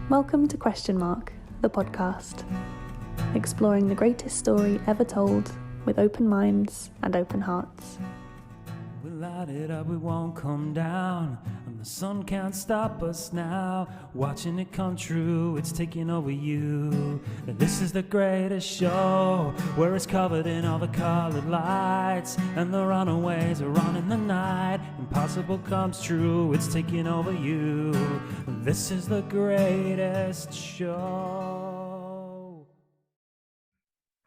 Welcome to Question Mark, the podcast, exploring the greatest story ever told with open minds and open hearts. We light it up, we won't come down, and the sun can't stop us now. Watching it come true, it's taking over you. This is the greatest show, where it's covered in all the colored lights, and the runaways are on in the night. Impossible comes true, it's taking over you. This is the greatest show.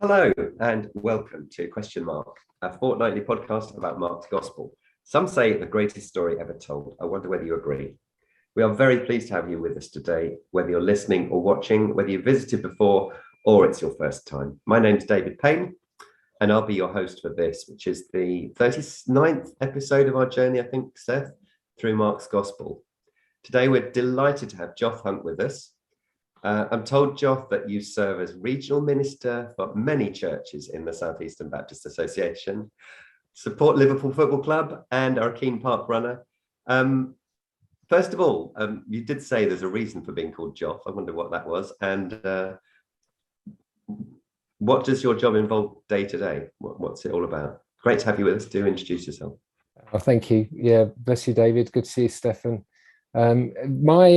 Hello and welcome to Question Mark, a fortnightly podcast about Mark's Gospel. Some say the greatest story ever told. I wonder whether you agree. We are very pleased to have you with us today, whether you're listening or watching, whether you've visited before or it's your first time. My name's David Payne and I'll be your host for this, which is the 39th episode of our journey, I think, Seth, through Mark's Gospel. Today we're delighted to have Joth Hunt with us. I'm told, Joth, that you serve as regional minister for many churches in the South Eastern Baptist Association, support Liverpool Football Club, and are a keen park runner. First of all, you did say there's a reason for being called Joth. I wonder what that was. And what does your job involve day to day? What's it all about? Great to have you with us. Do introduce yourself. Oh, thank you. Yeah, bless you, David. Good to see you, Stefan. My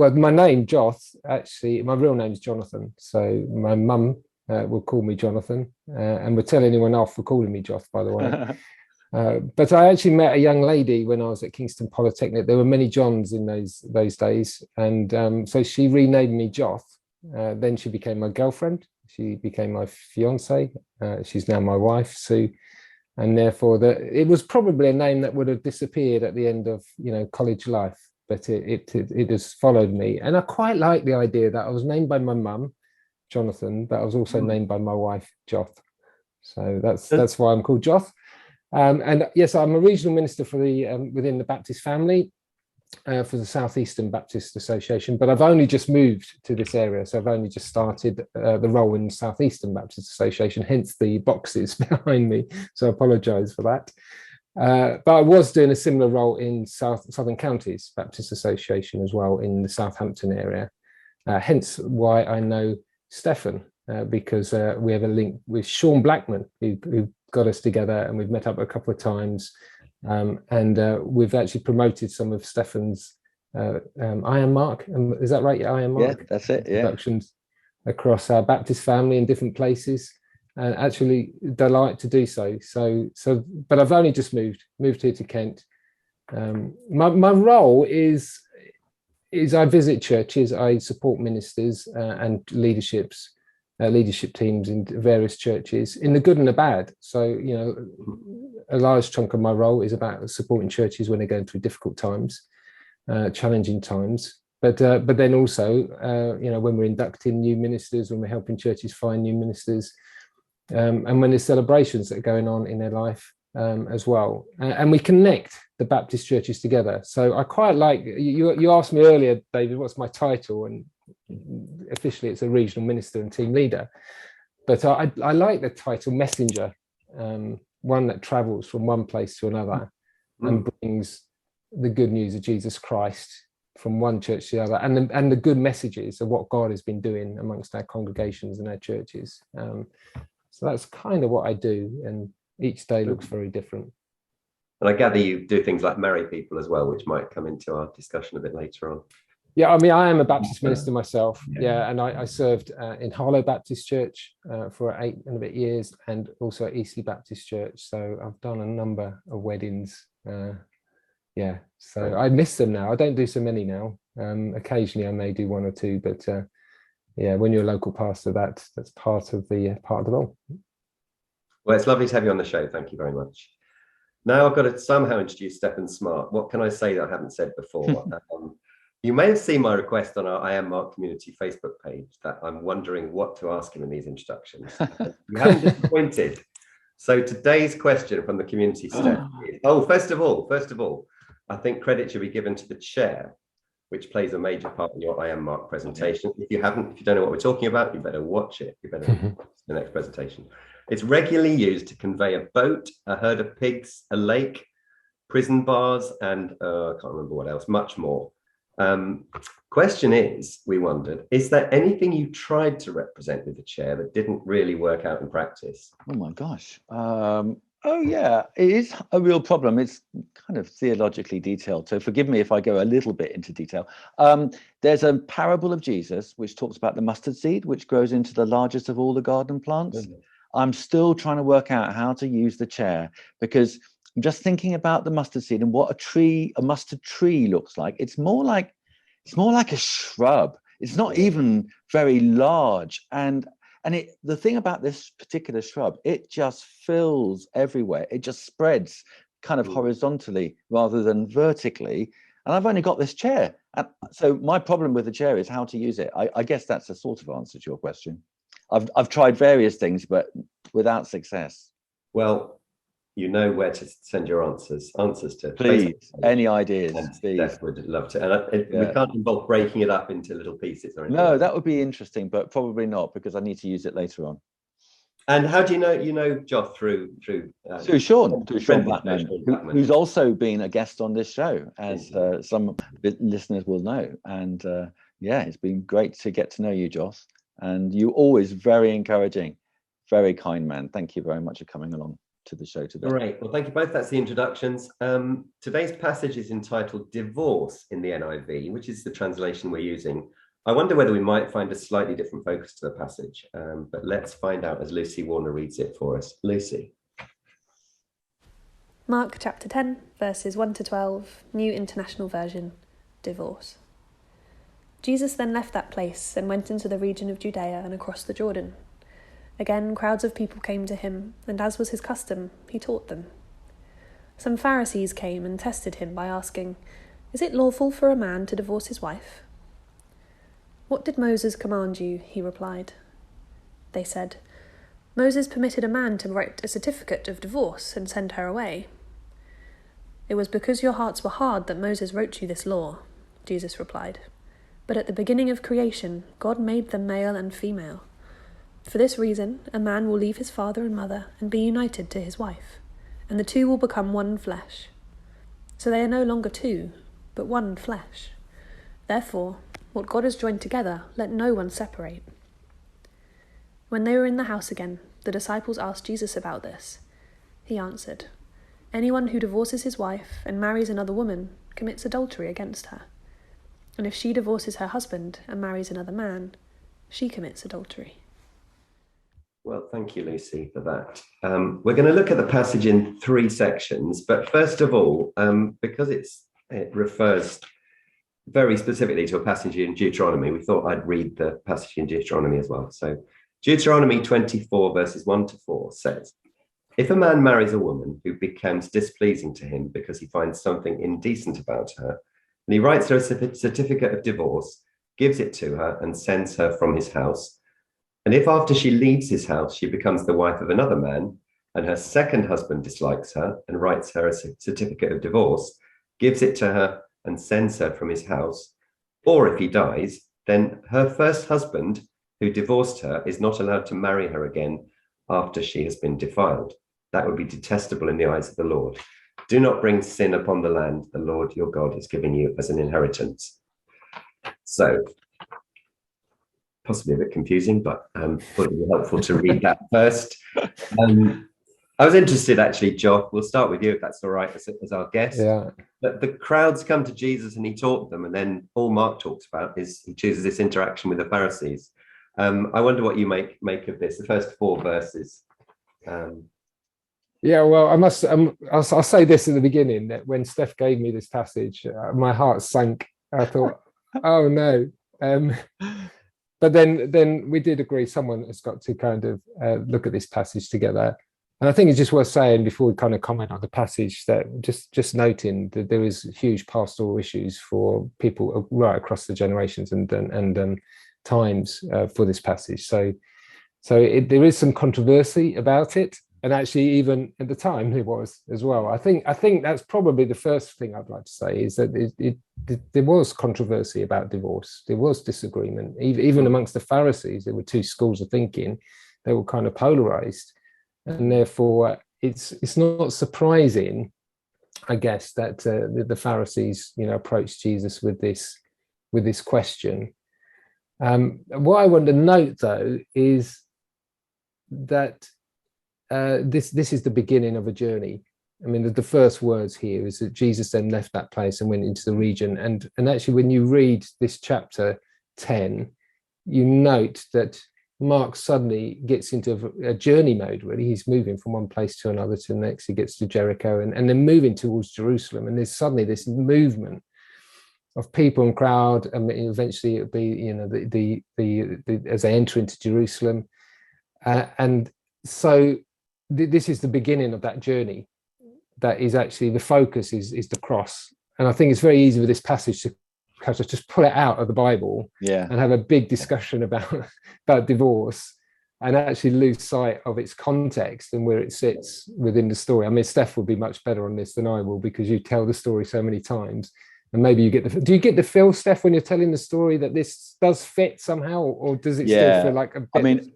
name, Joth, actually, my real name is Jonathan. So my mum will call me Jonathan, and would tell anyone off for calling me Joth, by the way. But I actually met a young lady when I was at Kingston Polytechnic. There were many Johns in those days, and so she renamed me Joth. Then she became my girlfriend. She became my fiance. She's now my wife, Sue. And therefore, it was probably a name that would have disappeared at the end of college life. But it has followed me, and I quite like the idea that I was named by my mum, Jonathan, but I was also named by my wife, Joth. So that's why I'm called Joth. And yes, I'm a regional minister for the within the Baptist family for the South Eastern Baptist Association. But I've only just moved to this area, so I've only just started the role in the South Eastern Baptist Association. Hence the boxes behind me. So I apologise for that. But I was doing a similar role in Southern Counties Baptist Association as well in the Southampton area. Hence why I know Stefan, because we have a link with Sean Blackman, who got us together, and we've met up a couple of times. And we've actually promoted some of Stefan's Iron Mark. Is that right? Iron Mark? Yeah, that's it. Yeah. Productions across our Baptist family in different places. And actually delight to do so. But I've only just moved here to Kent. My role is I visit churches, I support ministers and leadership teams in various churches, in the good and the bad. So, a large chunk of my role is about supporting churches when they're going through difficult times, challenging times. But then also, when we're inducting new ministers, when we're helping churches find new ministers, and when there's celebrations that are going on in their life as well, and we connect the Baptist churches together. So I quite like you asked me earlier, David, what's my title, and officially it's a regional minister and team leader, but I like the title messenger, one that travels from one place to another and brings the good news of Jesus Christ from one church to the other, and the good messages of what God has been doing amongst our congregations and our churches. So that's kind of what I do, and each day looks very different. And I gather you do things like marry people as well, which might come into our discussion a bit later on. Yeah, I mean, I am a Baptist minister myself. Yeah, and I served in Harlow Baptist Church for 8 and a bit years, and also at Eastleigh Baptist Church. So I've done a number of weddings. So I miss them now. I don't do so many now. Occasionally I may do one or two, but when you're a local pastor, that's part of the role. Well, it's lovely to have you on the show. Thank you very much. Now I've got to somehow introduce Stefan Smart. What can I say that I haven't said before? You may have seen my request on our I Am Mark community Facebook page that I'm wondering what to ask him in these introductions. You haven't disappointed. So today's question from the community staff is, first of all, I think credit should be given to the chair, which plays a major part in your I Am Mark presentation. If you don't know what we're talking about, you better watch it. You better watch the next presentation. It's regularly used to convey a boat, a herd of pigs, a lake, prison bars, and I can't remember what else, much more. Question is, we wondered, is there anything you tried to represent with the chair that didn't really work out in practice? Oh my gosh. Oh yeah, it is a real problem. It's kind of theologically detailed, so forgive me if I go a little bit into detail. There's a parable of Jesus which talks about the mustard seed, which grows into the largest of all the garden plants. I'm still trying to work out how to use the chair, because I'm just thinking about the mustard seed and what a mustard tree looks like. It's more like a shrub. It's not even very large. And the thing about this particular shrub, it just fills everywhere. It just spreads kind of horizontally rather than vertically. And I've only got this chair. And so my problem with the chair is how to use it. I guess that's a sort of answer to your question. I've tried various things, but without success. Well, you know where to send your answers to. Please, any ideas, and please. Steph would love to. And we can't involve breaking it up into little pieces or anything. No, that would be interesting, but probably not, because I need to use it later on. And how do you know Joth through Sean Blackman, who's also been a guest on this show, as some listeners will know. And it's been great to get to know you, Joth. And you always very encouraging, very kind man. Thank you very much for coming along to the show today. Great. Well, thank you both. That's the introductions. Today's passage is entitled Divorce in the NIV, which is the translation we're using. I wonder whether we might find a slightly different focus to the passage, but let's find out as Lucy Warner reads it for us. Lucy. Mark chapter 10, verses 1 to 12, New International Version, Divorce. Jesus then left that place and went into the region of Judea and across the Jordan. Again, crowds of people came to him, and as was his custom, he taught them. Some Pharisees came and tested him by asking, "Is it lawful for a man to divorce his wife?" "What did Moses command you?" he replied. They said, "Moses permitted a man to write a certificate of divorce and send her away." "It was because your hearts were hard that Moses wrote you this law," Jesus replied. "But at the beginning of creation, God made them male and female. For this reason, a man will leave his father and mother and be united to his wife, and the two will become one flesh. So they are no longer two, but one flesh. Therefore, what God has joined together, let no one separate." When they were in the house again, the disciples asked Jesus about this. He answered, "Anyone who divorces his wife and marries another woman commits adultery against her. And if she divorces her husband and marries another man, she commits adultery." Well, thank you, Lucy, for that. We're going to look at the passage in 3 sections, but first of all, because it refers very specifically to a passage in Deuteronomy, we thought I'd read the passage in Deuteronomy as well. So Deuteronomy 24, verses 1 to 4 says, "If a man marries a woman who becomes displeasing to him because he finds something indecent about her, and he writes her a certificate of divorce, gives it to her, and sends her from his house, and if after she leaves his house she becomes the wife of another man, and her second husband dislikes her and writes her a certificate of divorce, gives it to her, and sends her from his house, or if he dies, then her first husband who divorced her is not allowed to marry her again after she has been defiled. That would be detestable in the eyes of the Lord. Do not bring sin upon the land the Lord your God is giving you as an inheritance." So, possibly a bit confusing, but thought it would be helpful to read that first. I was interested, actually, Joth, we'll start with you, if that's all right, as our guest. Yeah. But the crowds come to Jesus and he taught them, and then all Mark talks about is he chooses this interaction with the Pharisees. I wonder what you make of this, the first 4 verses. Yeah, well, I'll say this at the beginning, that when Steph gave me this passage, my heart sank. I thought, oh no. But then we did agree someone has got to kind of look at this passage together. And I think it's just worth saying before we kind of comment on the passage that just noting that there is huge pastoral issues for people right across the generations and times for this passage. So there is some controversy about it. And actually, even at the time, there was as well. I think that's probably the first thing I'd like to say is that there was controversy about divorce. There was disagreement, even amongst the Pharisees. There were 2 schools of thinking. They were kind of polarized, and therefore it's not surprising, I guess, that the Pharisees, approached Jesus with this with this question. What I want to note, though, is that this is the beginning of a journey. I mean, the first words here is that Jesus then left that place and went into the region. And actually, when you read this chapter 10, you note that Mark suddenly gets into a journey mode, really. He's moving from one place to another to the next. He gets to Jericho and then moving towards Jerusalem. And there's suddenly this movement of people and crowd. And eventually it'll be, you know, the as they enter into Jerusalem. And so this is the beginning of that journey. That is actually the focus is the cross. And I think it's very easy with this passage to just pull it out of the Bible and have a big discussion about divorce and actually lose sight of its context and where it sits within the story. I mean, Steph will be much better on this than I will, because you tell the story so many times. And maybe you get do you get the feel, Steph, when you're telling the story that this does fit somehow, or does it still feel like a bit? I mean,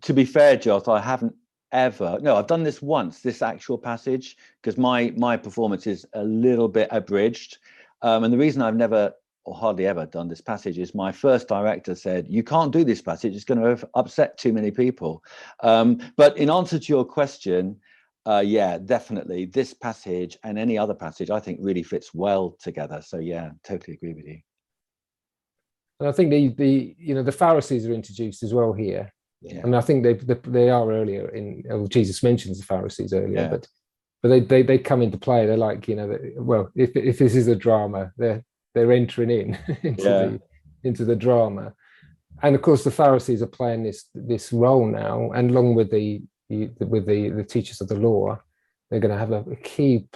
to be fair, Joth, I haven't I've done this once, this actual passage, because my performance is a little bit abridged. And the reason I've never or hardly ever done this passage is my first director said, you can't do this passage, it's going to upset too many people. But in answer to your question, yeah, definitely this passage and any other passage I think really fits well together. So yeah, totally agree with you. And I think the Pharisees are introduced as well here. Yeah. I mean, I think they are earlier Jesus mentions the Pharisees earlier, but they come into play. They're like, if this is a drama, they're entering into the drama. And of course the Pharisees are playing this role now, and along with the teachers of the law, they're going to have a key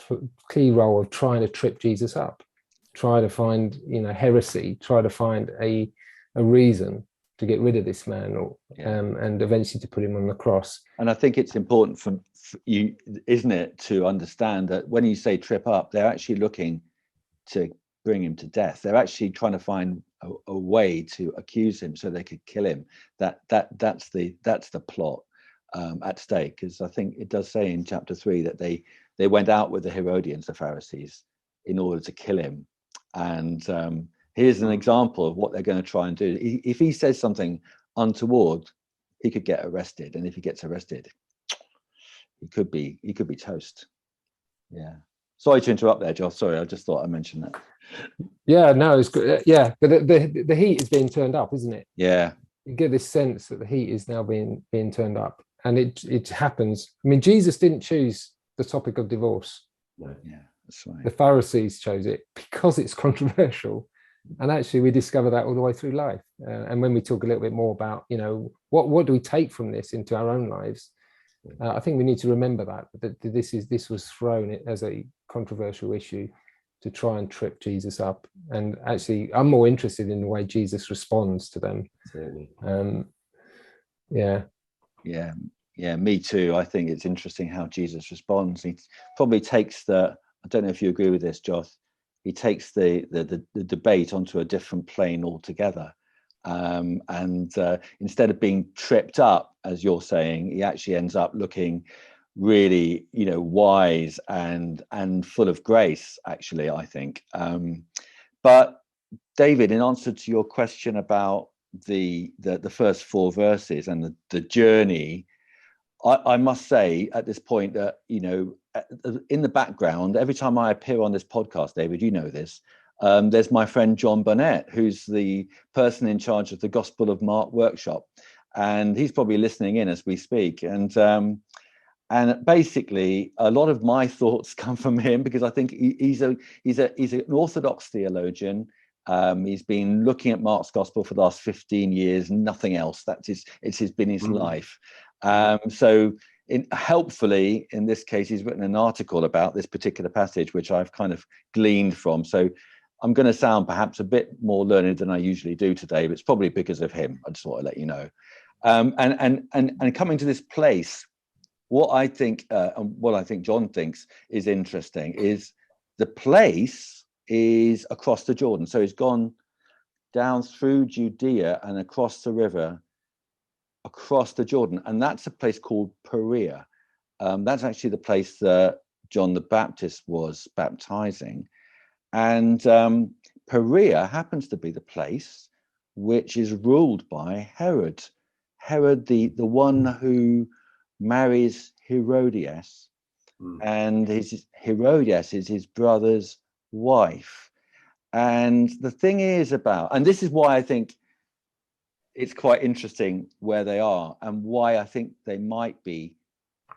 role of trying to trip Jesus up, try to find heresy, try to find a reason to get rid of this man, and eventually to put him on the cross. And I think it's important for you, isn't it, to understand that when you say trip up, they're actually looking to bring him to death. They're actually trying to find a way to accuse him so they could kill him. That's the plot at stake. Because I think it does say in chapter 3 that they went out with the Herodians, the Pharisees, in order to kill him. And here's an example of what they're going to try and do. If he says something untoward, he could get arrested, and if he gets arrested, he could be toast. Yeah. Sorry to interrupt there, Josh. Sorry, I just thought I'd mention that. Yeah, no, it's good. Yeah, but the heat is being turned up, isn't it? Yeah. You get this sense that the heat is now being turned up, and it happens. I mean, Jesus didn't choose the topic of divorce. No. Yeah, that's right. The Pharisees chose it because it's controversial. And actually, we discover that all the way through life. And when we talk a little bit more about, what do we take from this into our own lives? I think we need to remember that this was thrown as a controversial issue to try and trip Jesus up. And actually, I'm more interested in the way Jesus responds to them. Certainly. Yeah, me too. I think it's interesting how Jesus responds. He probably takes I don't know if you agree with this, Joth. He takes the debate onto a different plane altogether. And instead of being tripped up, as you're saying, he actually ends up looking really, wise and full of grace, actually, I think. But David, in answer to your question about the first 4 verses and the journey, I must say at this point that, in the background, every time I appear on this podcast, David, you know this, there's my friend John Burnett, who's the person in charge of the Gospel of Mark workshop. And he's probably listening in as we speak. And basically, a lot of my thoughts come from him, because I think he's an Orthodox theologian. He's been looking at Mark's Gospel for the last 15 years, nothing else. It's been his life. So helpfully, in this case, he's written an article about this particular passage, which I've kind of gleaned from. So I'm going to sound perhaps a bit more learned than I usually do today, but it's probably because of him. I just want to let you know. And coming to this place, what I think and what I think John thinks is interesting is the place is across the Jordan. So he's gone down through Judea and across the river, across the Jordan, and that's a place called Perea. That's actually the place that John the Baptist was baptizing. And Perea happens to be the place which is ruled by Herod. Herod, the one who marries Herodias, and Herodias is his brother's wife. And the thing is and this is why I think it's quite interesting where they are, and why I think they might be,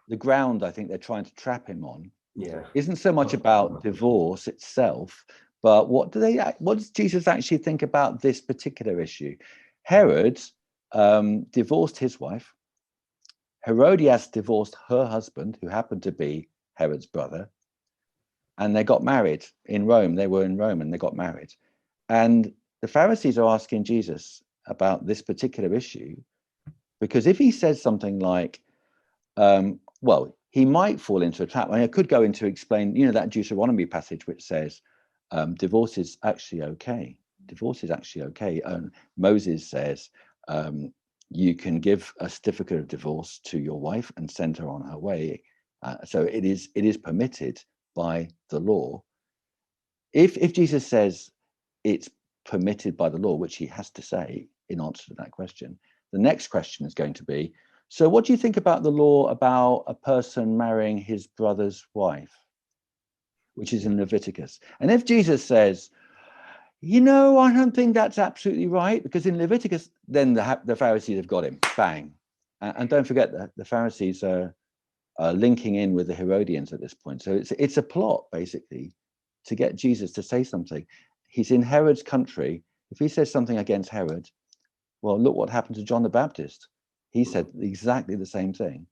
the ground I think they're trying to trap him on isn't so much about divorce itself, but what does Jesus actually think about this particular issue? Herod divorced his wife. Herodias divorced her husband, who happened to be Herod's brother, and they got married in Rome. They were in Rome and they got married. And the Pharisees are asking Jesus about this particular issue, because if he says something like, well, he might fall into a trap. I mean, I could go into explain, that Deuteronomy passage which says divorce is actually okay. Divorce is actually okay. And Moses says you can give a certificate of divorce to your wife and send her on her way. So it is permitted by the law. If Jesus says it's permitted by the law, which he has to say in answer to that question, the next question is going to be, so what do you think about the law about a person marrying his brother's wife, which is in Leviticus? And if Jesus says, I don't think that's absolutely right, because in Leviticus, then the Pharisees have got him, bang. And don't forget that the Pharisees are linking in with the Herodians at this point. So it's a plot, basically, to get Jesus to say something. He's in Herod's country. If he says something against Herod, well, look what happened to John the Baptist. He said exactly the same thing,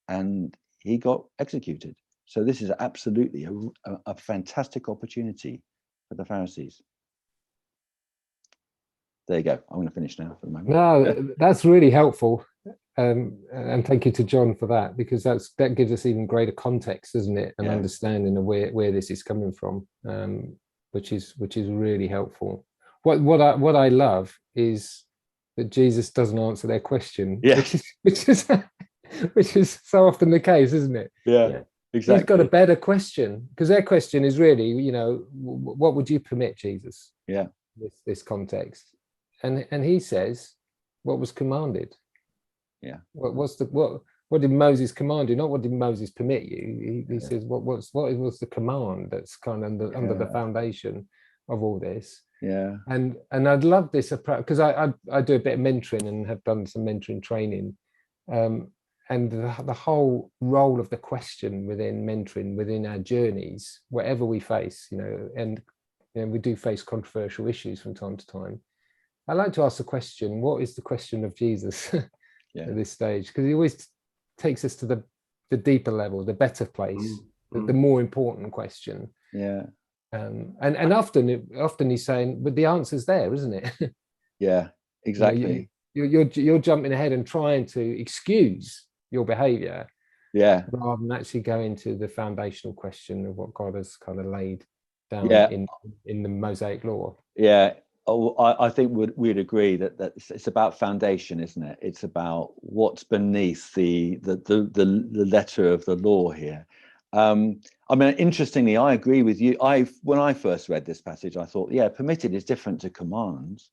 and he got executed. So this is absolutely a fantastic opportunity for the Pharisees. There you go. I'm going to finish now for the moment. No, that's really helpful. And thank you to John for that, because that gives us even greater context, doesn't it? And understanding of where this is coming from, which is really helpful. What I love is that Jesus doesn't answer their question, which is so often the case, isn't it? Yeah, exactly. He's got a better question, because their question is really, what would you permit, Jesus? Yeah. This context, and he says, what was commanded? Yeah. What did Moses command you? Not what did Moses permit you? He says what was the command that's kind of under the foundation of all this. Yeah. And I'd love this approach, because I do a bit of mentoring and have done some mentoring training, and the whole role of the question within mentoring, within our journeys, whatever we face, and we do face controversial issues from time to time. I like to ask the question, what is the question of Jesus at this stage? Because he always takes us to the deeper level, the better place, the more important question. Yeah. And often he's saying, but the answer's there, isn't it? Yeah, exactly. You're jumping ahead and trying to excuse your behavior, rather than actually going to the foundational question of what God has kind of laid down in the Mosaic law. Yeah. Oh, I think we'd agree that it's about foundation, isn't it? It's about what's beneath the letter of the law here. I mean, interestingly, I agree with you. When I first read this passage, I thought, permitted is different to commands,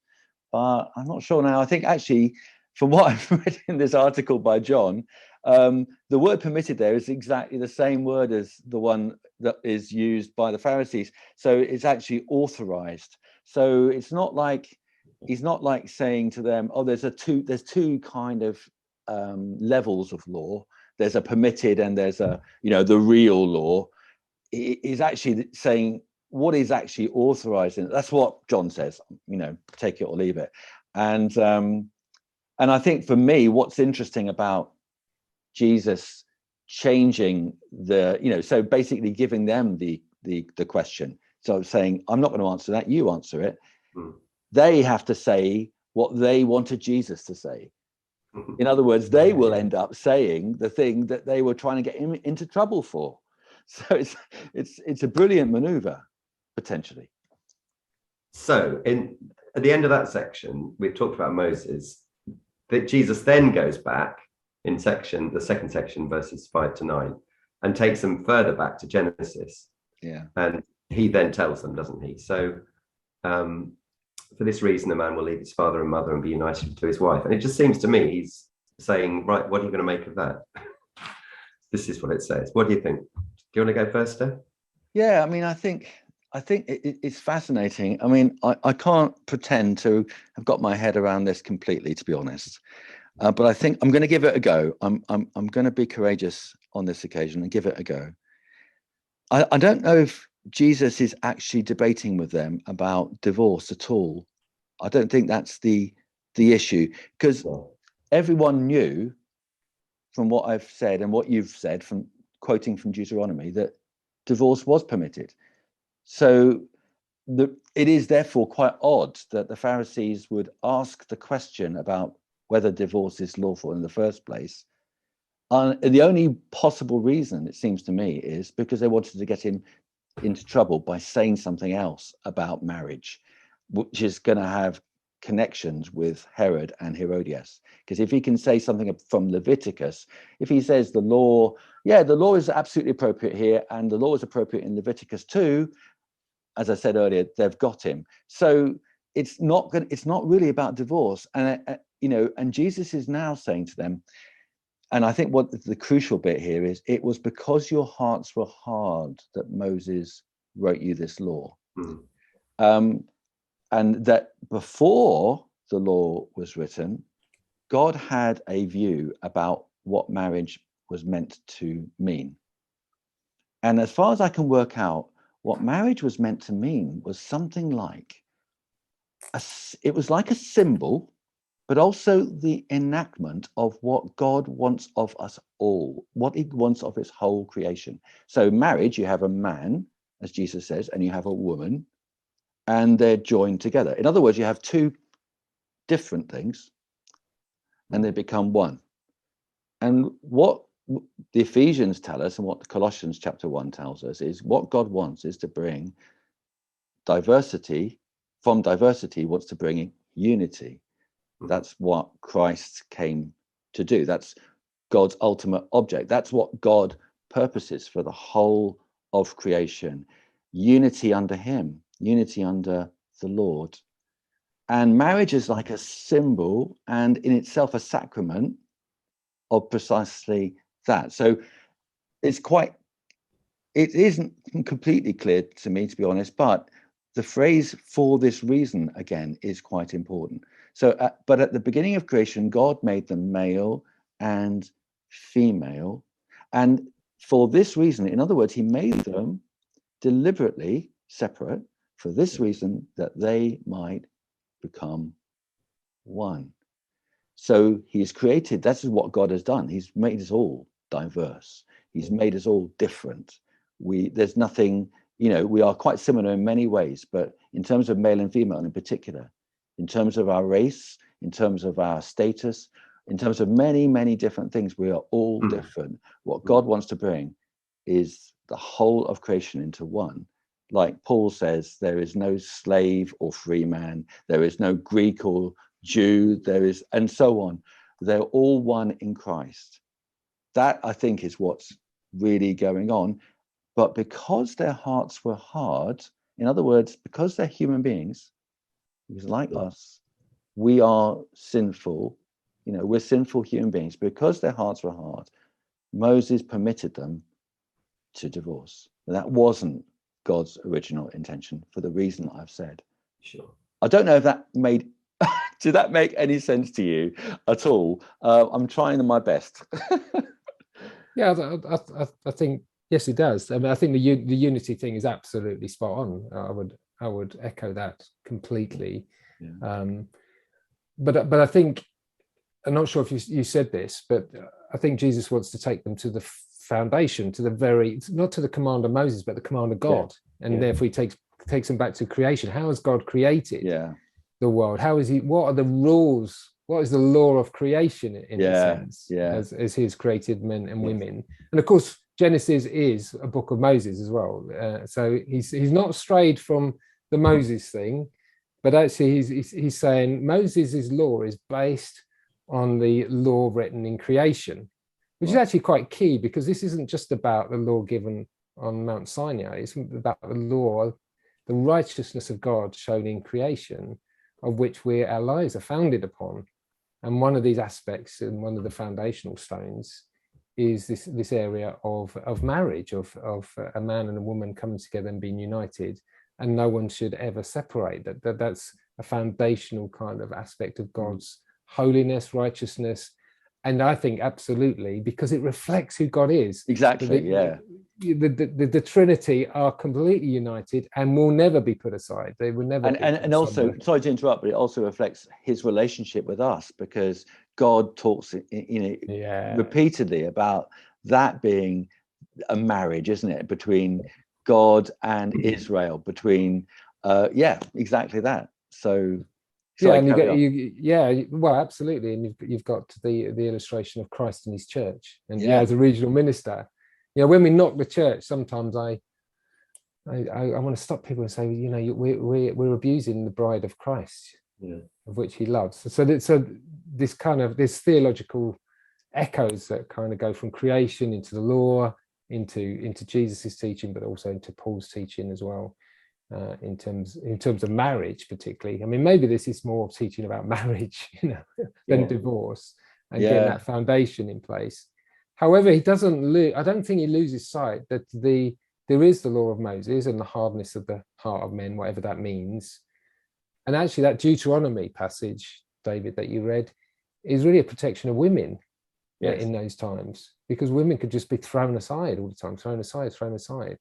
but I'm not sure now. I think actually, from what I've read in this article by John, the word permitted there is exactly the same word as the one that is used by the Pharisees. So it's actually authorized. So it's not like he's not like saying to them, oh, there's two kind of levels of law. There's a permitted and there's the real law. He's actually saying what is actually authorized in it. That's what John says, take it or leave it. And I think for me, what's interesting about Jesus changing so basically giving them the question. So saying, I'm not going to answer that, you answer it. They have to say what they wanted Jesus to say. In other words, they will end up saying the thing that they were trying to get him into trouble for. So it's a brilliant maneuver, potentially. So at the end of that section, we've talked about Moses, that Jesus then goes back in the second section, verses 5-9, and takes them further back to Genesis. Yeah. And he then tells them, doesn't he? So For this reason, a man will leave his father and mother and be united to his wife. And it just seems to me he's saying, right, what are you going to make of that? This is what it says. What do you think? Do you want to go first, Steph? Yeah, I mean, I think it's fascinating. I mean, I can't pretend to have got my head around this completely, to be honest. But I think I'm going to give it a go. I'm going to be courageous on this occasion and give it a go. I don't know if Jesus is actually debating with them about divorce at all. I don't think that's the issue, because everyone knew from what I've said and what you've said, from quoting from Deuteronomy, that divorce was permitted. So it is therefore quite odd that the Pharisees would ask the question about whether divorce is lawful in the first place. The only possible reason, it seems to me, is because they wanted to get him into trouble by saying something else about marriage, which is going to have connections with Herod and Herodias. Because if he can say something from Leviticus, if he says the law is absolutely appropriate here, and the law is appropriate in Leviticus too, as I said earlier, they've got him. So it's not really about divorce. And and Jesus is now saying to them, and I think what the crucial bit here is, it was because your hearts were hard that Moses wrote you this law. And that before the law was written, God had a view about what marriage was meant to mean. And as far as I can work out, what marriage was meant to mean was something like, it was like a symbol, but also the enactment of what God wants of us all, what he wants of his whole creation. So marriage, you have a man, as Jesus says, and you have a woman, and they're joined together. In other words, you have two different things, and they become one. And what the Ephesians tell us, and what Colossians chapter 1 tells us, is what God wants is to bring diversity. From diversity, wants to bring unity. That's what Christ came to do. That's God's ultimate object. That's what God purposes for the whole of creation. Unity under him, unity under the Lord. And marriage is like a symbol and in itself a sacrament of precisely that. So it isn't completely clear to me, to be honest, but the phrase "for this reason" again is quite important. So, but at the beginning of creation, God made them male and female. And for this reason, in other words, he made them deliberately separate for this reason, that they might become one. So he's created, that's what God has done. He's made us all diverse. He's made us all different. There's nothing, we are quite similar in many ways, but in terms of male and female in particular, in terms of our race, in terms of our status, in terms of many, many different things, we are all different. What God wants to bring is the whole of creation into one. Like Paul says, there is no slave or free man, there is no Greek or Jew, there is, and so on. They're all one in Christ. That, I think, is what's really going on. But because their hearts were hard, in other words, because they're human beings, because like us, we are sinful, we're sinful human beings. Because their hearts were hard, Moses permitted them to divorce. And that wasn't God's original intention, for the reason I've said. Sure. I don't know if that made did that make any sense to you at all? I'm trying my best. Yeah, I think yes, it does. I mean, I think the unity thing is absolutely spot on. I would echo that completely. Yeah. But I think, I'm not sure if you said this, but I think Jesus wants to take them to the foundation, to the very, not to the command of Moses, but the command of God. Yeah. And therefore he takes them back to creation. How has God created the world? How is he, what are the rules? What is the law of creation in a sense, as he's created men and women? And of course, Genesis is a book of Moses as well. So he's not strayed from the Moses thing, but actually he's saying Moses' law is based on the law written in creation, which is actually quite key, because this isn't just about the law given on Mount Sinai. It's about the law the righteousness of God shown in creation, of which our lives are founded upon. And one of these aspects, and one of the foundational stones, is this area of marriage, of a man and a woman coming together and being united, and no one should ever separate. That's a foundational kind of aspect of God's holiness, righteousness, and I think absolutely, because it reflects who God is. Exactly. Yeah. The Trinity are completely united and will never be put aside. They will never. And also, sorry to interrupt, but it also reflects his relationship with us, because God talks, repeatedly about that being a marriage, isn't it, between God and Israel, between exactly that. So yeah, and well, absolutely, and you've got the illustration of Christ and his church, and as a regional minister, when we knock the church, sometimes I want to stop people and say, we're abusing the bride of Christ, of which he loves. So this theological echoes that kind of go from creation into the law, into Jesus's teaching, but also into Paul's teaching as well, in terms of marriage, particularly. I mean, maybe this is more teaching about marriage, than divorce, and getting that foundation in place. However, he doesn't I don't think he loses sight that there is the law of Moses and the hardness of the heart of men, whatever that means. And actually, that Deuteronomy passage, David, that you read, is really a protection of women in those times, because women could just be thrown aside all the time, thrown aside.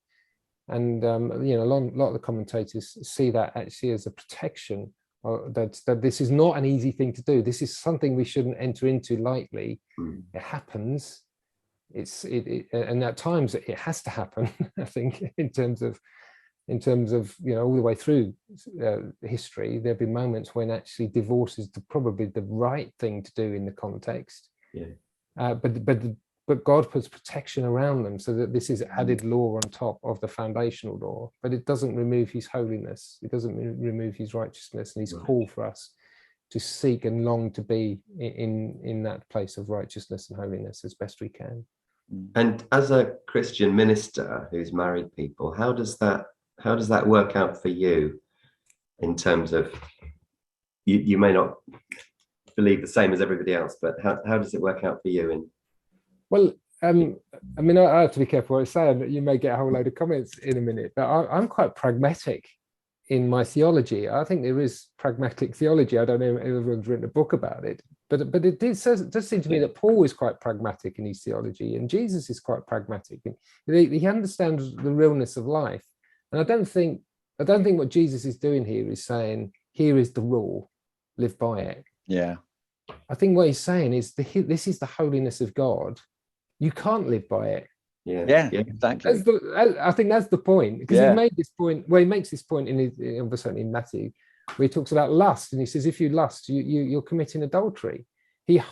And a lot of the commentators see that actually as a protection, that this is not an easy thing to do. This is something we shouldn't enter into lightly. It happens. And at times it has to happen. I think in terms of all the way through history, there've been moments when actually divorce is probably the right thing to do in the context. But God puts protection around them, so that this is added law on top of the foundational law. But it doesn't remove his holiness. It doesn't remove his righteousness and his call for us to seek and long to be in that place of righteousness and holiness as best we can. And as a Christian minister who's married people, how does that work out for you, in terms of you may not believe the same as everybody else, but how does it work out for you? Well, I mean, I have to be careful what I say, and you may get a whole load of comments in a minute, but I'm quite pragmatic in my theology. I think there is pragmatic theology. I don't know if everyone's written a book about it, but it does seem to me that Paul is quite pragmatic in his theology, and Jesus is quite pragmatic. He understands the realness of life, and I don't think what Jesus is doing here is saying, here is the rule, live by it. Yeah. I think what he's saying is this is the holiness of God. You can't live by it. Yeah, exactly. I think that's the point, because he made this point. Well, he makes this point certainly in Matthew, where he talks about lust, and he says, if you lust, you're committing adultery. He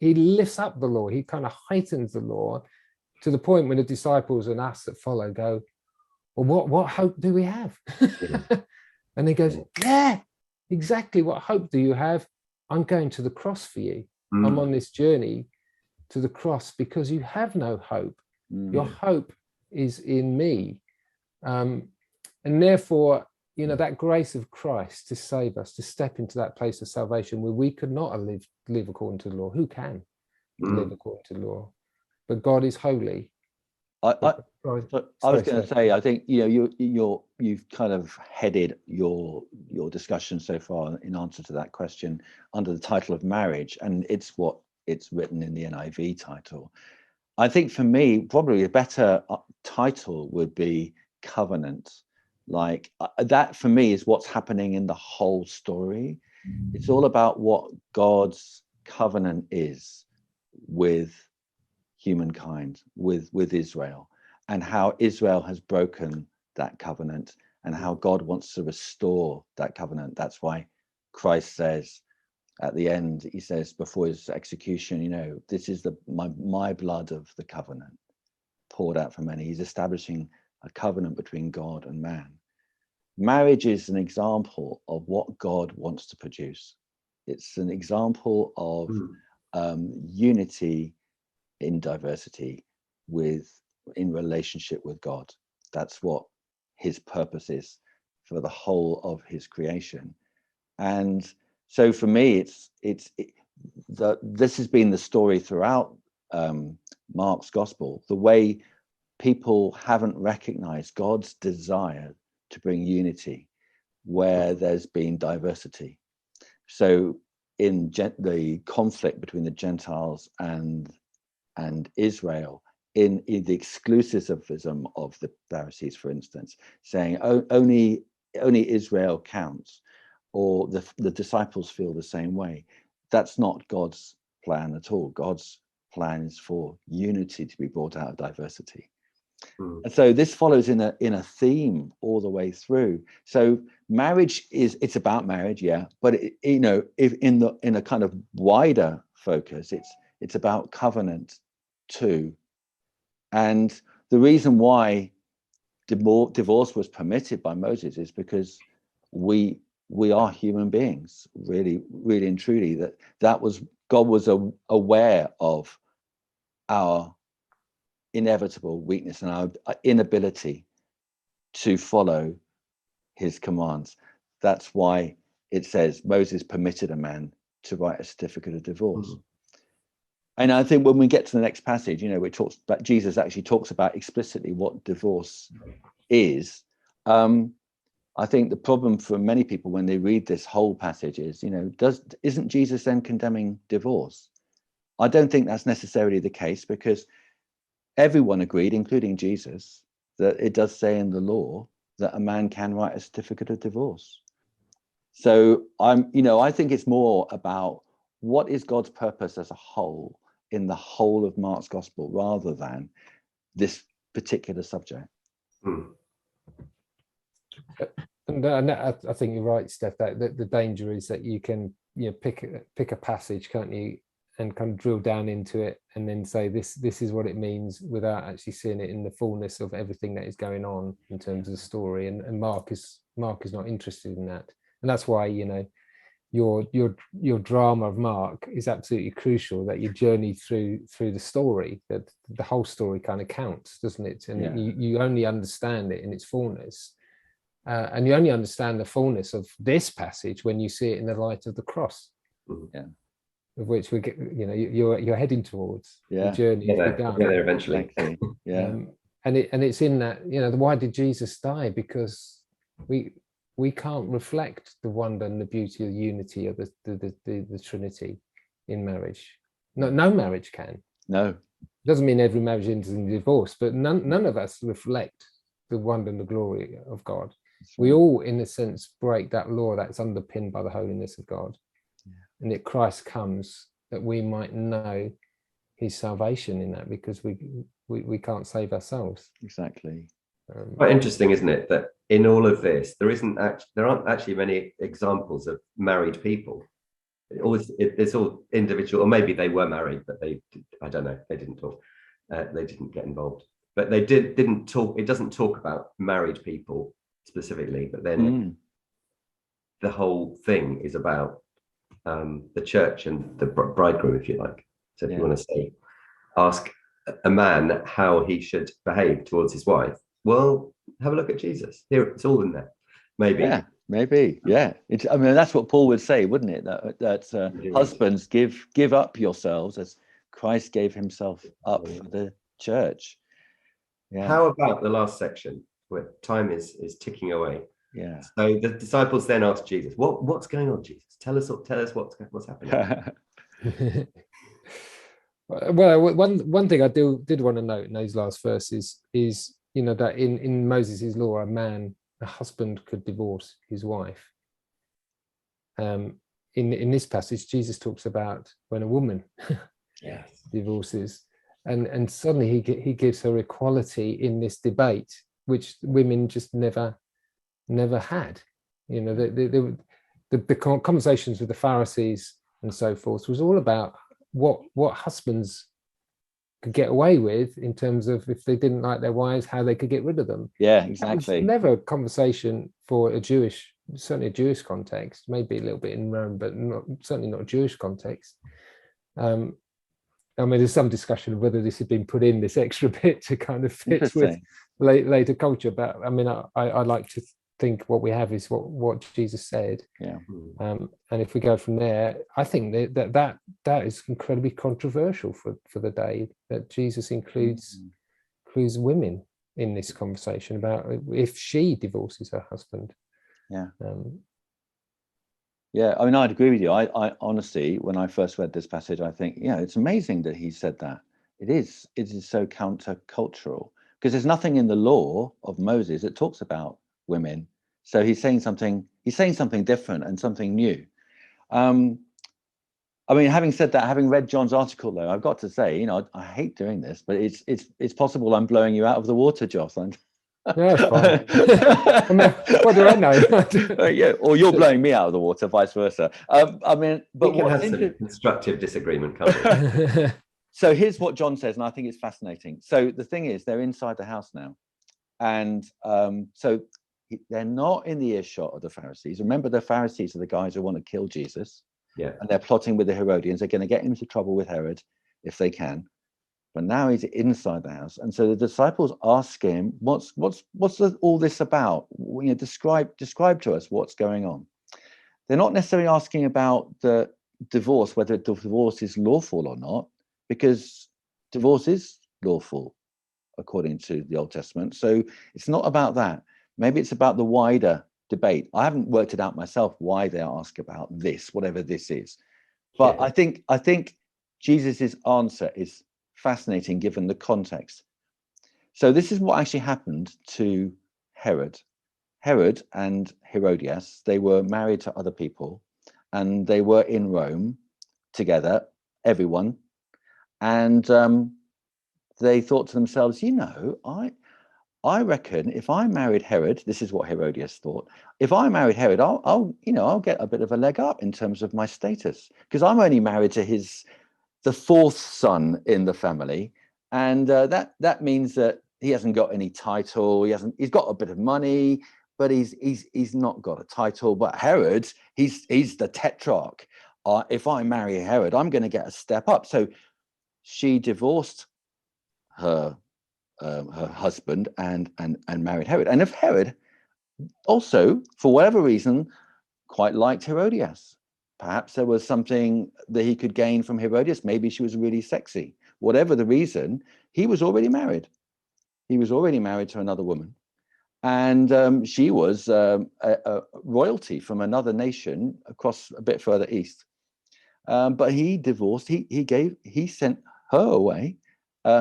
lifts up the law. He kind of heightens the law to the point when the disciples and us that follow go, well, what hope do we have? And he goes, yeah, exactly. What hope do you have? I'm going to the cross for you. I'm on this journey to the cross because you have no hope. Your hope is in me. And therefore, that grace of Christ to save us, to step into that place of salvation where we could not live according to the law. Who can live according to the law? But God is holy. I was going to say, I think you've kind of headed your discussion so far in answer to that question under the title of marriage, and it's what it's written in the NIV title. I think for me, probably a better title would be covenant. Like that for me is what's happening in the whole story. It's all about what God's covenant is with humankind, with Israel, and how Israel has broken that covenant, and how God wants to restore that covenant. That's why Christ says at the end, he says before his execution, this is my blood of the covenant poured out for many. He's establishing a covenant between God and man. Marriage is an example of what God wants to produce. It's an example of unity in diversity in relationship with God. That's what his purpose is. for the whole of his creation. And so for me, this has been the story throughout Mark's gospel, the way people haven't recognized God's desire to bring unity where there's been diversity. So in the conflict between the Gentiles and Israel, in the exclusivism of the Pharisees, for instance, saying only Israel counts, or the disciples feel the same way. That's not God's plan at all. God's plan is for unity to be brought out of diversity. And so this follows in a theme all the way through. So marriage it's about marriage, yeah, but if in a kind of wider focus, it's about covenant too. And the reason why divorce was permitted by Moses is because we are human beings, really, really and truly. That was God was aware of our inevitable weakness and our inability to follow his commands. That's why it says Moses permitted a man to write a certificate of divorce. And I think when we get to the next passage, it talks about, Jesus actually talks about explicitly what divorce is. I think the problem for many people when they read this whole passage is, isn't Jesus then condemning divorce? I don't think that's necessarily the case, because everyone agreed, including Jesus, that it does say in the law that a man can write a certificate of divorce. So I think it's more about what is God's purpose as a whole in the whole of Mark's gospel, rather than this particular subject. And I think you're right, Steph, that the danger is that you can pick a passage, can't you, and kind of drill down into it and then say this is what it means, without actually seeing it in the fullness of everything that is going on in terms of the story. And Mark is not interested in that. And that's why your drama of Mark is absolutely crucial, that you journey through the story, that the whole story kind of counts, doesn't it? And you only understand it in its fullness. And you only understand the fullness of this passage when you see it in the light of the cross. Yeah. Of which we get, you're heading towards the journey get there eventually. Exactly. Yeah. And it's in that, why did Jesus die? Because we can't reflect the wonder and the beauty of the unity of the Trinity in marriage. No marriage can. No. Doesn't mean every marriage ends in divorce, but none of us reflect the wonder and the glory of God. We all, in a sense, break that law that's underpinned by the holiness of God. And that Christ comes that we might know his salvation in that, because we can't save ourselves. Exactly. Quite interesting, isn't it, that in all of this there aren't actually many examples of married people. It's all individual, or maybe they were married, but I don't know, they didn't talk, they didn't get involved, but they didn't talk. It doesn't talk about married people specifically, but then the whole thing is about the church and the bridegroom, if you like. So if you want to say, ask a man how he should behave towards his wife, well, have a look at Jesus. Here, it's all in there. Maybe. Yeah. That's what Paul would say, wouldn't it? That husbands give up yourselves as Christ gave himself up for the church. Yeah. How about the last section where time is ticking away? Yeah. So the disciples then asked Jesus, "What's going on, Jesus? Tell us what's happening." Well, one thing I did want to note in those last verses is that in Moses' law, a husband could divorce his wife. In this passage, Jesus talks about when a woman divorces, and suddenly he gives her equality in this debate, which women just never had. The conversations with the Pharisees and so forth was all about what husbands could get away with, in terms of if they didn't like their wives, how they could get rid of them. Yeah, exactly. Never a conversation for certainly a Jewish context, maybe a little bit in Rome, but certainly not a Jewish context. There's some discussion of whether this had been put in, this extra bit, to kind of fit with later culture, but I like to think what we have is what Jesus said. Yeah. And if we go from there, I think that is incredibly controversial for the day, that Jesus includes women in this conversation about if she divorces her husband. Yeah. Yeah, I mean, I'd agree with you. I honestly, when I first read this passage, I think, yeah, it's amazing that he said that. It is so countercultural, because there's nothing in the law of Moses that talks about women. So he's saying something different and something new. I mean, having said that, having read John's article, though, I've got to say, you know, I hate doing this, but it's possible I'm blowing you out of the water, Joth. No, it's fine. I mean, what do I know? Yeah, or you're blowing me out of the water, vice versa. I mean, but we can have some constructive disagreement, can't we? So here's what John says, and I think it's fascinating. So the thing is, they're inside the house now, and so they're not in the earshot of the Pharisees. Remember, the Pharisees are the guys who want to kill Jesus. Yeah. And they're plotting with the Herodians. They're going to get him into trouble with Herod if they can. But now he's inside the house, and so the disciples ask him, "What's all this about? You know, describe to us what's going on." They're not necessarily asking about the divorce, whether the divorce is lawful or not, because divorce is lawful according to the Old Testament. So it's not about that. Maybe it's about the wider debate. I haven't worked it out myself why they ask about this, whatever this is. But yeah. I think Jesus's answer is fascinating given the context. So this is what actually happened to Herod. Herod and Herodias, they were married to other people, and they were in Rome together, everyone. And they thought to themselves, you know, I reckon if I married Herod, this is what Herodias thought. If I married Herod, I'll get a bit of a leg up in terms of my status, because I'm only married to the fourth son in the family, and that means that he hasn't got any title. He's got a bit of money, but he's not got a title. But Herod, he's the tetrarch. If I marry Herod, I'm going to get a step up. So she divorced her husband and married Herod. And if Herod also, for whatever reason, quite liked Herodias, perhaps there was something that he could gain from Herodias. Maybe she was really sexy. Whatever the reason, he was already married. He was already married to another woman, and she was a royalty from another nation across a bit further east. But he divorced. He sent her away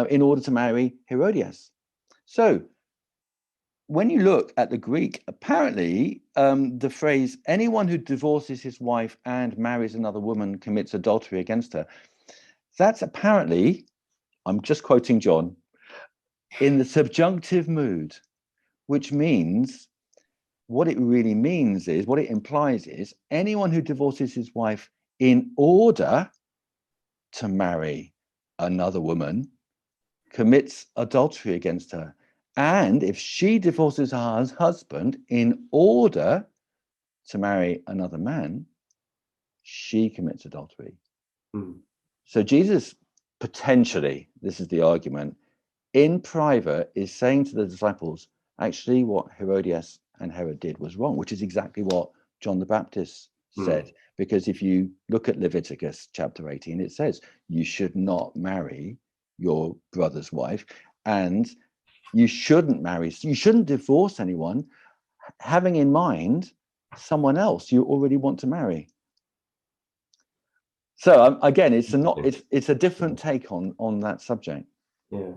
in order to marry Herodias. So when you look at the Greek, apparently the phrase "anyone who divorces his wife and marries another woman commits adultery against her," that's apparently, I'm just quoting John, in the subjunctive mood, which means what it really means is, what it implies is, anyone who divorces his wife in order to marry another woman commits adultery against her. And if she divorces her husband in order to marry another man, she commits adultery. So Jesus potentially, this is the argument, in private is saying to the disciples, actually what Herodias and Herod did was wrong, which is exactly what John the Baptist said. Because if you look at Leviticus chapter 18, it says you should not marry your brother's wife, and you shouldn't divorce anyone having in mind someone else you already want to marry. So again, it's a different take on that subject. Yeah.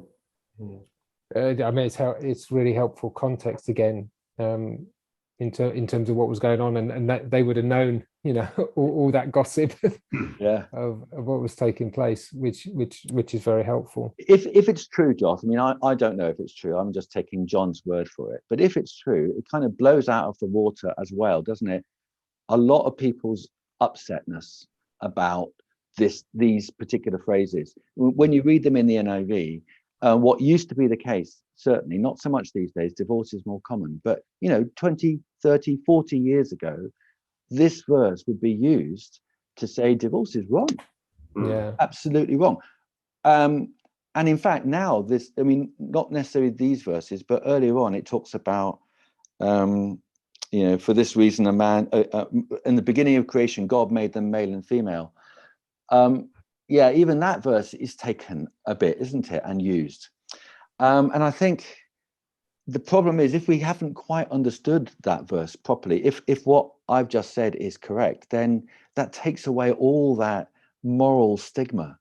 I mean, it's really helpful context again, in terms of what was going on, and that they would have known, you know, all that gossip of what was taking place, which is very helpful. If it's true, Joth, I mean, I don't know if it's true. I'm just taking John's word for it. But if it's true, it kind of blows out of the water as well, doesn't it? A lot of people's upsetness about these particular phrases, when you read them in the NIV, what used to be the case, certainly not so much these days, divorce is more common, but 20, 30, 40 years ago, this verse would be used to say divorce is wrong. Absolutely wrong. And in fact, now not necessarily these verses, but earlier on, it talks about For this reason, a man, in the beginning of creation, God made them male and female. Even that verse is taken a bit, isn't it, and used. And I think the problem is, if we haven't quite understood that verse properly, if what I've just said is correct, then that takes away all that moral stigma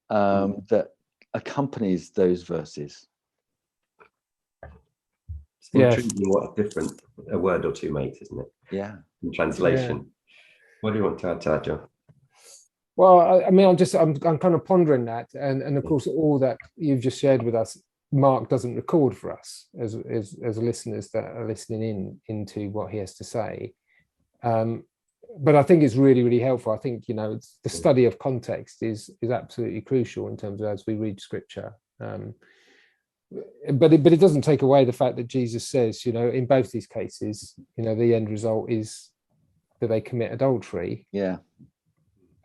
that accompanies those verses. It's intriguing what a difference a word or two makes, isn't it? Yeah. In translation. Yeah. What do you want to add to that, John? Well, I mean, I'm kind of pondering that, and of course, all that you've just shared with us, Mark doesn't record for us as listeners that are listening into what he has to say. But I think it's really, really helpful. I think, it's, the study of context is absolutely crucial in terms of as we read scripture. But it doesn't take away the fact that Jesus says, in both these cases, the end result is that they commit adultery. Yeah.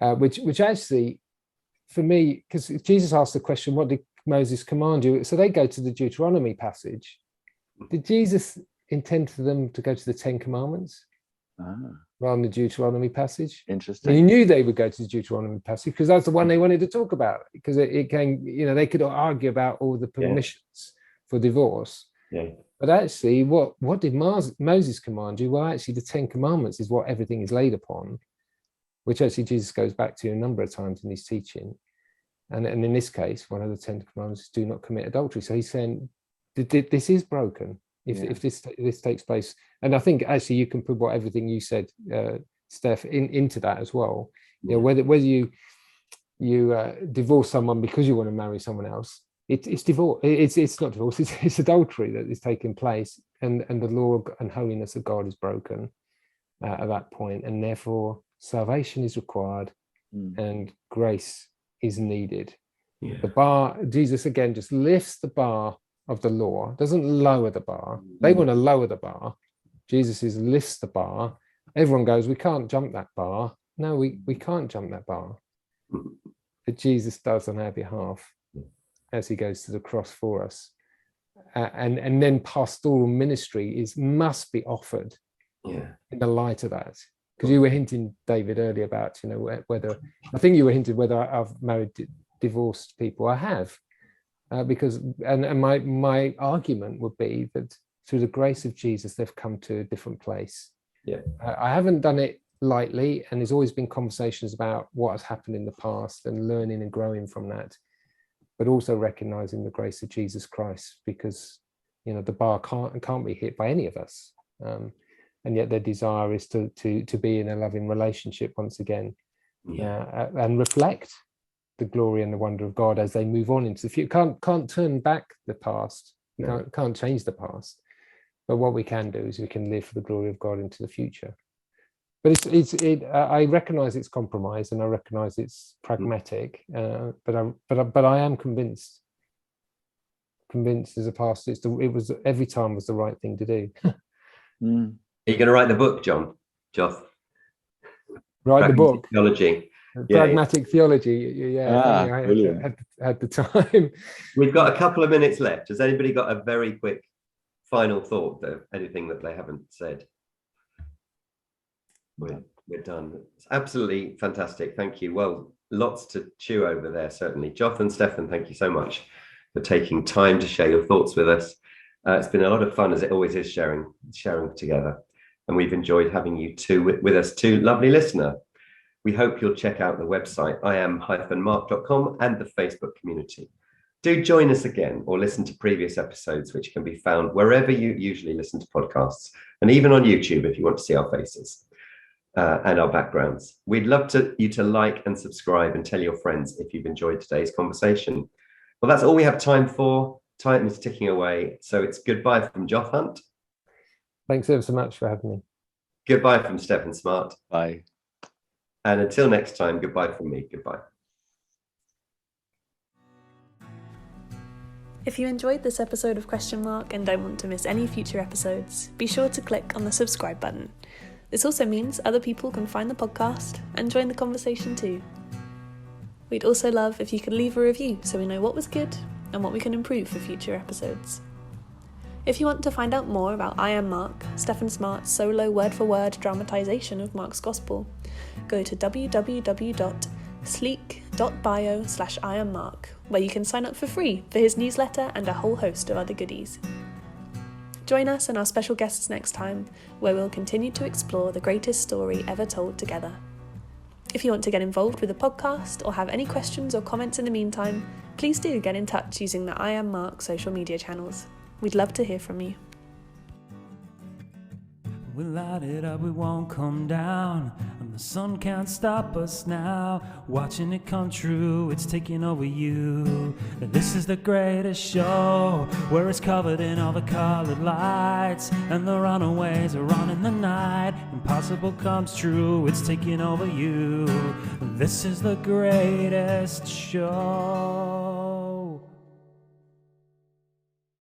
Which actually, for me, because Jesus asked the question, what did Moses command you? So they go to the Deuteronomy passage. Did Jesus intend for them to go to the Ten Commandments rather than the Deuteronomy passage? Interesting. And he knew they would go to the Deuteronomy passage because that's the one they wanted to talk about, because it came, they could argue about all the permissions for divorce. Yeah. But actually, what did Moses command you? Well, actually, the Ten Commandments is what everything is laid upon, which actually Jesus goes back to a number of times in his teaching. And in this case, one of the 10 commandments is do not commit adultery. So he's saying this is broken if this takes place. And I think actually you can put everything you said, Steph, into that as well. Whether you divorce someone because you want to marry someone else, it's divorce. It's not divorce. It's adultery that is taking place, and the law and holiness of God is broken at that point, and therefore salvation is required and grace is needed. Yeah. The bar, Jesus again just lifts the bar of the law, doesn't lower the bar. They want to lower the bar. Jesus lifts the bar. Everyone goes, we can't jump that bar. No, we can't jump that bar. But Jesus does on our behalf as he goes to the cross for us. And then pastoral ministry must be offered in the light of that. Because you were hinting, David, earlier about, whether, I think you were hinting whether I've married divorced people. I have, because my argument would be that through the grace of Jesus, they've come to a different place. Yeah, I haven't done it lightly, and there's always been conversations about what has happened in the past and learning and growing from that, but also recognizing the grace of Jesus Christ, because the bar can't be hit by any of us. And yet their desire is to be in a loving relationship once again, and reflect the glory and the wonder of God as they move on into the future. Can't turn back the past. You can't change the past. But what we can do is we can live for the glory of God into the future. But I recognise it's compromise, and I recognise it's pragmatic. But I am convinced as a pastor, it was every time was the right thing to do. Are you going to write the book, John? Joth? Write the book. Theology. Pragmatic theology. I had the time. We've got a couple of minutes left. Has anybody got a very quick final thought, anything that they haven't said? We're done. It's absolutely fantastic. Thank you. Well, lots to chew over there, certainly. Joth and Stefan, thank you so much for taking time to share your thoughts with us. It's been a lot of fun, as it always is, sharing together. And we've enjoyed having you with us too, lovely listener. We hope you'll check out the website, iam-mark.com, and the Facebook community. Do join us again or listen to previous episodes, which can be found wherever you usually listen to podcasts, and even on YouTube if you want to see our faces and our backgrounds. We'd love you to like and subscribe and tell your friends if you've enjoyed today's conversation. Well, that's all we have time for. Time is ticking away. So it's goodbye from Joth Hunt. Thanks ever so much for having me. Goodbye from Stefan Smart. Bye. And until next time, goodbye from me. Goodbye. If you enjoyed this episode of Question Mark and don't want to miss any future episodes, be sure to click on the subscribe button. This also means other people can find the podcast and join the conversation too. We'd also love if you could leave a review so we know what was good and what we can improve for future episodes. If you want to find out more about I Am Mark, Stephen Smart's solo word-for-word dramatisation of Mark's Gospel, go to www.sleek.bio/IamMark, where you can sign up for free for his newsletter and a whole host of other goodies. Join us and our special guests next time, where we'll continue to explore the greatest story ever told together. If you want to get involved with the podcast or have any questions or comments in the meantime, please do get in touch using the I Am Mark social media channels. We'd love to hear from you. We light it up, we won't come down, and the sun can't stop us now. Watching it come true, it's taking over you. This is the greatest show, where it's covered in all the colored lights, and the runaways are on in the night. Impossible comes true, it's taking over you. This is the greatest show.